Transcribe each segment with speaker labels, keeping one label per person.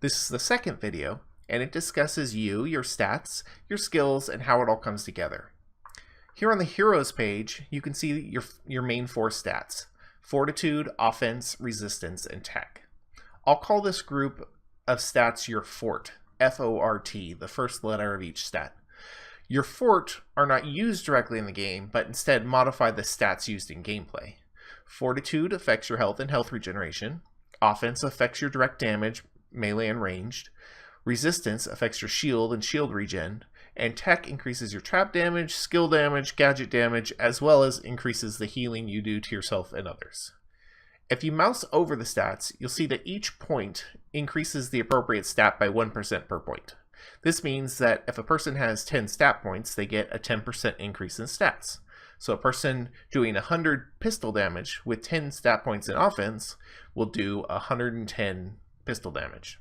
Speaker 1: This is the second video, and it discusses you, your stats, your skills, and how it all comes together. Here on the Heroes page, you can see your main 4 stats: Fortitude, Offense, Resistance, and Tech. I'll call this group of stats your Fort, F-O-R-T, the first letter of each stat. Your Fort are not used directly in the game, but instead modify the stats used in gameplay. Fortitude affects your health and health regeneration. Offense affects your direct damage, melee and ranged. Resistance affects your shield and shield regen. And Tech increases your trap damage, skill damage, gadget damage, as well as increases the healing you do to yourself and others. If you mouse over the stats, you'll see that each point increases the appropriate stat by 1% per point. This means that if a person has 10 stat points, they get a 10% increase in stats. So a person doing 100 pistol damage with 10 stat points in offense will do 110 pistol damage.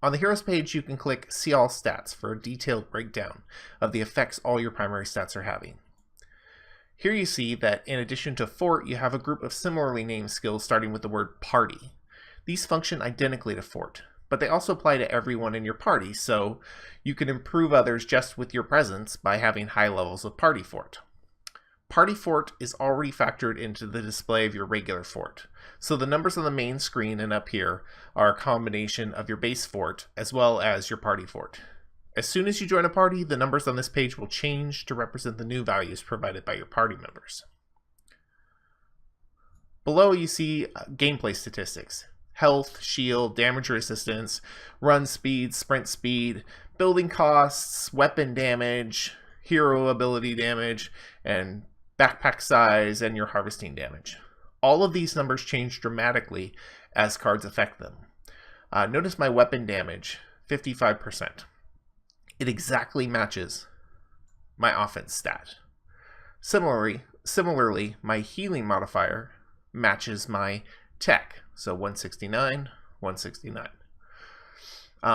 Speaker 1: On the Heroes page, you can click See All Stats for a detailed breakdown of the effects all your primary stats are having. Here you see that in addition to Fort, you have a group of similarly named skills starting with the word Party. These function identically to Fort, but they also apply to everyone in your party, so you can improve others just with your presence by having high levels of Party Fort. Party Fort is already factored into the display of your regular Fort, so the numbers on the main screen and up here are a combination of your base Fort as well as your Party Fort. As soon as you join a party, the numbers on this page will change to represent the new values provided by your party members. Below you see gameplay statistics: health, shield, damage resistance, run speed, sprint speed, building costs, weapon damage, hero ability damage, and backpack size, and your harvesting damage. All of these numbers change dramatically as cards affect them. Notice my weapon damage, 55%. It exactly matches my offense stat. Similarly, my healing modifier matches my tech, so 169, 169.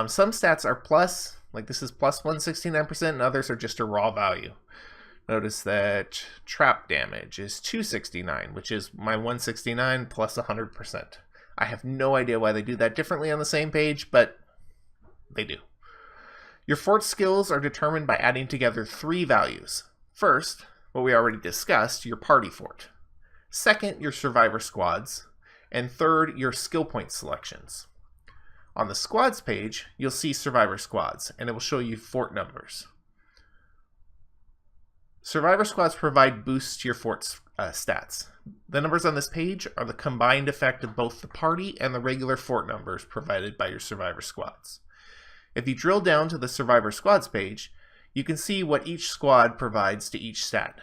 Speaker 1: Some stats are plus, like this is plus 169%, and others are just a raw value. Notice that trap damage is 269, which is my 169 plus 100%. I have no idea why they do that differently on the same page, but they do. Your Fort skills are determined by adding together 3 values. First, what we already discussed, your Party Fort. Second, your Survivor Squads. And third, your skill point selections. On the Squads page, you'll see Survivor Squads, and it will show you Fort numbers. Survivor Squads provide boosts to your Fort stats. The numbers on this page are the combined effect of both the party and the regular Fort numbers provided by your Survivor Squads. If you drill down to the Survivor Squads page, you can see what each squad provides to each stat.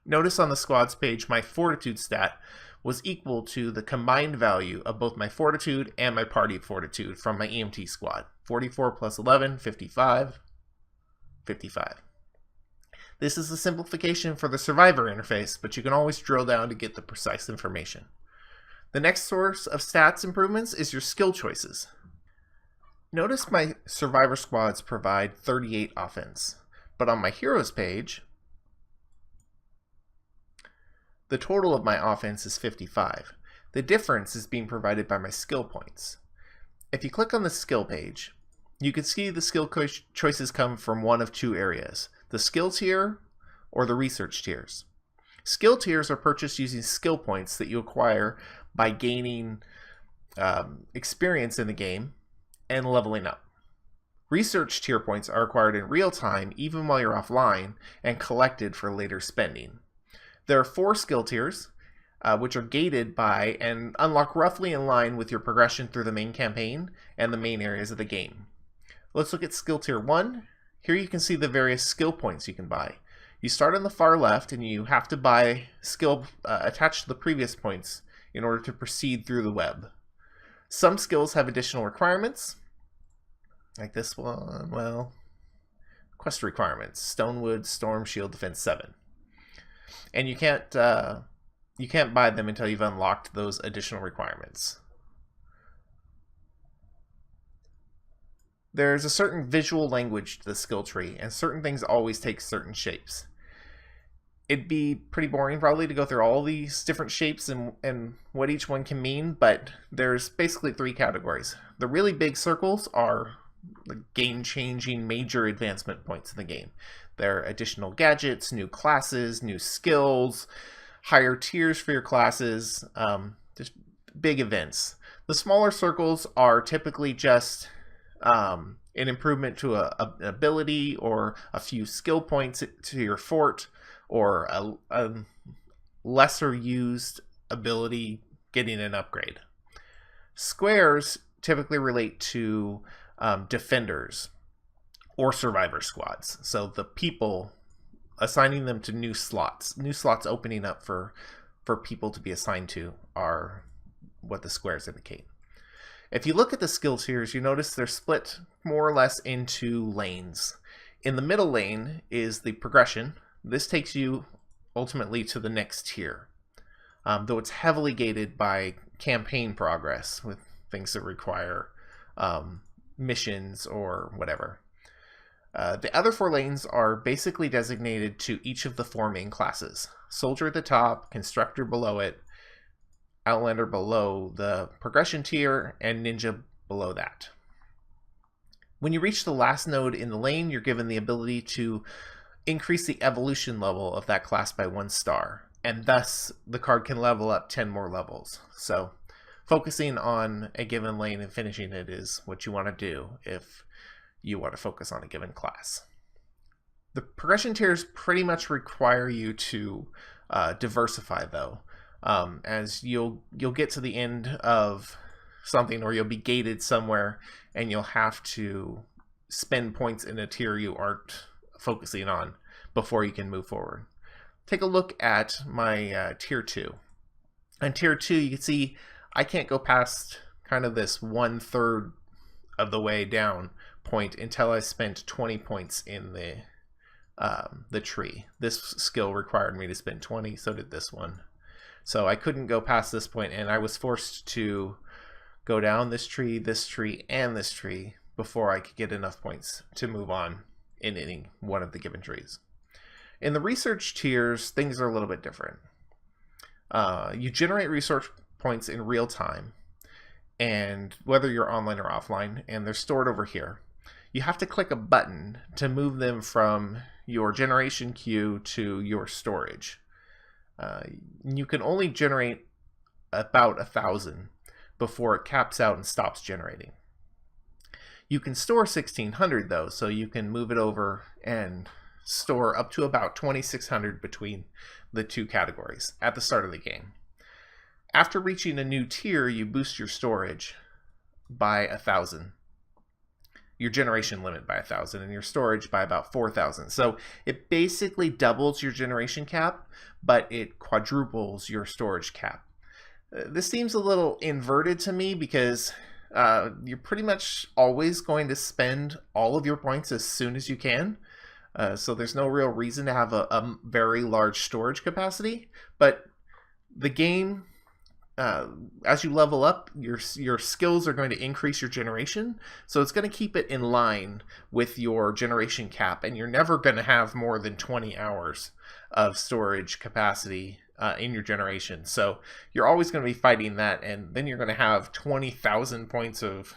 Speaker 1: Notice on the Squads page, my Fortitude stat was equal to the combined value of both my Fortitude and my Party Fortitude from my EMT squad. 44 plus 11, 55, 55. This is a simplification for the Survivor interface, but you can always drill down to get the precise information. The next source of stats improvements is your skill choices. Notice my Survivor Squads provide 38 offense, but on my Heroes page, the total of my offense is 55. The difference is being provided by my skill points. If you click on the skill page, you can see the skill choices come from one of 2 areas: the skill tier or the research tiers. Skill tiers are purchased using skill points that you acquire by gaining experience in the game and leveling up. Research tier points are acquired in real time even while you're offline and collected for later spending. There are 4 skill tiers, which are gated by and unlock roughly in line with your progression through the main campaign and the main areas of the game. Let's look at skill tier 1. Here you can see the various skill points you can buy. You start on the far left and you have to buy skill attached to the previous points in order to proceed through the web. Some skills have additional requirements, like this one. Well, quest requirements: Stonewood, Storm, Shield, Defense 7. And you can't buy them until you've unlocked those additional requirements. There's a certain visual language to the skill tree, and certain things always take certain shapes. It'd be pretty boring probably to go through all these different shapes and what each one can mean, but there's basically three categories. The really big circles are the game-changing major advancement points in the game. They're additional gadgets, new classes, new skills, higher tiers for your classes, just big events. The smaller circles are typically just an improvement to an ability or a few skill points to your fort, or a lesser used ability getting an upgrade. Squares typically relate to defenders or survivor squads. So the people, assigning them to new slots opening up for people to be assigned to, are what the squares indicate. If you look at the skill tiers, you notice they're split more or less into lanes. In the middle lane is the progression. This takes you ultimately to the next tier, though it's heavily gated by campaign progress with things that require missions or whatever. The other four lanes are basically designated to each of the four main classes. Soldier at the top, Constructor below it, Outlander below the progression tier, and Ninja below that. When you reach the last node in the lane, you're given the ability to increase the evolution level of that class by 1 star, and thus the card can level up 10 more levels. So focusing on a given lane and finishing it is what you want to do if you want to focus on a given class. The progression tiers pretty much require you to diversify, though, as you'll get to the end of something, or you'll be gated somewhere and you'll have to spend points in a tier you aren't focusing on before you can move forward. Take a look at my tier 2. On tier 2, you can see I can't go past kind of this 1/3 of the way down point until I spent 20 points in the tree. This skill required me to spend 20, so did this one. So I couldn't go past this point, and I was forced to go down this tree, and this tree before I could get enough points to move on in any one of the given trees. In the research tiers, things are a little bit different. You generate research points in real time, and whether you're online or offline, and they're stored over here. You have to click a button to move them from your generation queue to your storage. You can only generate about 1,000 before it caps out and stops generating. You can store 1,600 though, so you can move it over and store up to about 2,600 between the two categories at the start of the game. After reaching a new tier, you boost your storage by 1,000. Your generation limit by 1,000 and your storage by about 4,000. So it basically doubles your generation cap, but it quadruples your storage cap. This seems a little inverted to me because you're pretty much always going to spend all of your points as soon as you can. So there's no real reason to have a very large storage capacity, but the game, as you level up, your skills are going to increase your generation, so it's going to keep it in line with your generation cap, and you're never going to have more than 20 hours of storage capacity in your generation. So you're always going to be fighting that, and then you're going to have 20,000 points of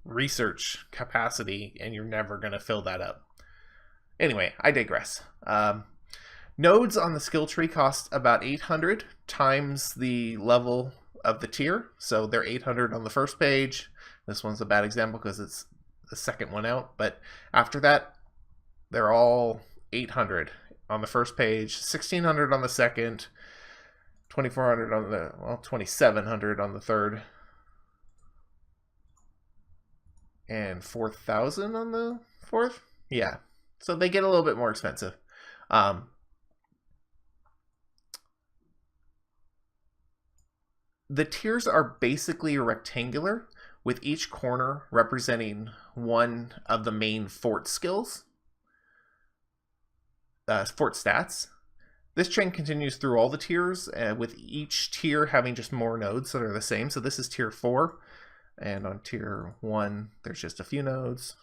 Speaker 1: research capacity, and you're never going to fill that up. Anyway, I digress. Nodes on the skill tree cost about 800 times the level of the tier. So they're 800 on the first page. This one's a bad example because it's the second one out. But after that, they're all 800 on the first page, 1,600 on the second, 2,400 on the, well, 2,700 on the third, and 4,000 on the fourth. Yeah, so they get a little bit more expensive. The tiers are basically rectangular, with each corner representing one of the main fort skills, fort stats. This trend continues through all the tiers, with each tier having just more nodes that are the same. So this is tier 4, and on tier 1 there's just a few nodes.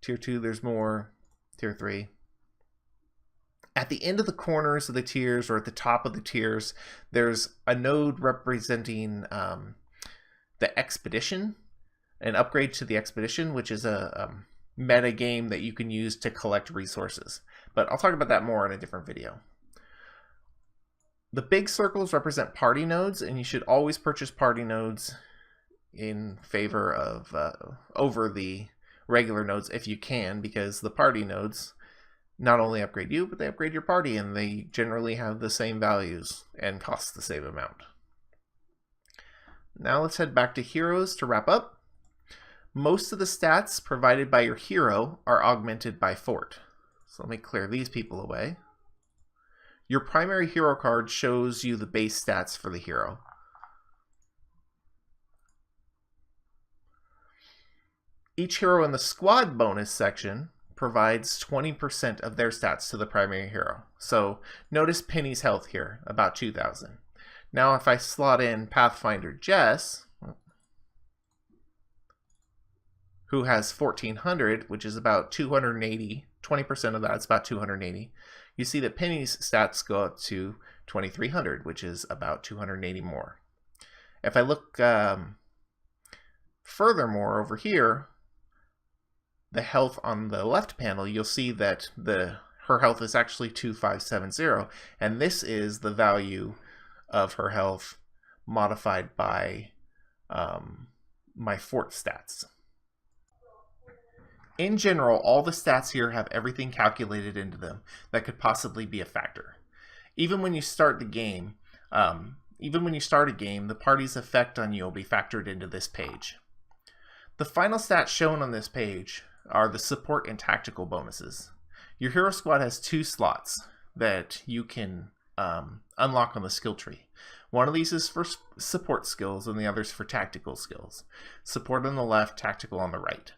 Speaker 1: Tier 2 there's more, tier 3. At the end of the corners of the tiers or at the top of the tiers, there's a node representing the expedition, an upgrade to the expedition, which is a meta game that you can use to collect resources. But I'll talk about that more in a different video. The big circles represent party nodes, and you should always purchase party nodes in favor of over the regular nodes if you can, because the party nodes not only upgrade you, but they upgrade your party, and they generally have the same values and cost the same amount. Now let's head back to heroes to wrap up. Most of the stats provided by your hero are augmented by Fort. So let me clear these people away. Your primary hero card shows you the base stats for the hero. Each hero in the squad bonus section provides 20% of their stats to the primary hero. So notice Penny's health here, about 2,000. Now if I slot in Pathfinder Jess, who has 1,400, which is about 280, 20% of that's about 280, you see that Penny's stats go up to 2,300, which is about 280 more. If I look furthermore over here, the health on the left panel, you'll see that her health is actually 2,570, and this is the value of her health modified by my Fort stats. In general, all the stats here have everything calculated into them that could possibly be a factor. Even when you start the game, the party's effect on you will be factored into this page. The final stats shown on this page are the support and tactical bonuses. Your hero squad has 2 slots that you can unlock on the skill tree. One of these is for support skills and the other is for tactical skills. Support on the left, tactical on the right.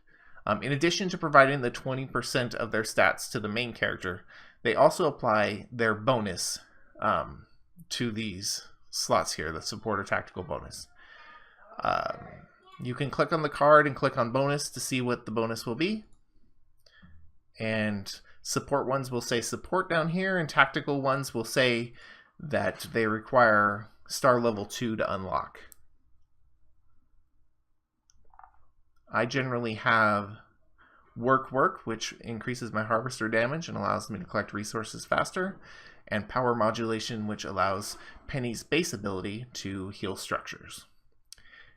Speaker 1: In addition to providing the 20% of their stats to the main character, they also apply their bonus to these slots here, the support or tactical bonus. You can click on the card and click on bonus to see what the bonus will be. And support ones will say support down here, and tactical ones will say that they require star level 2 to unlock. I generally have work, which increases my harvester damage and allows me to collect resources faster, and power modulation, which allows Penny's base ability to heal structures.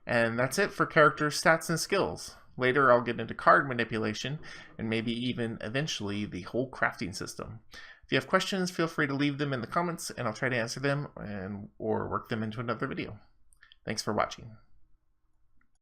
Speaker 1: And that's it for characters, stats, and skills. Later I'll get into card manipulation and maybe even eventually the whole crafting system. If you have questions, feel free to leave them in the comments and I'll try to answer them or work them into another video. Thanks for watching.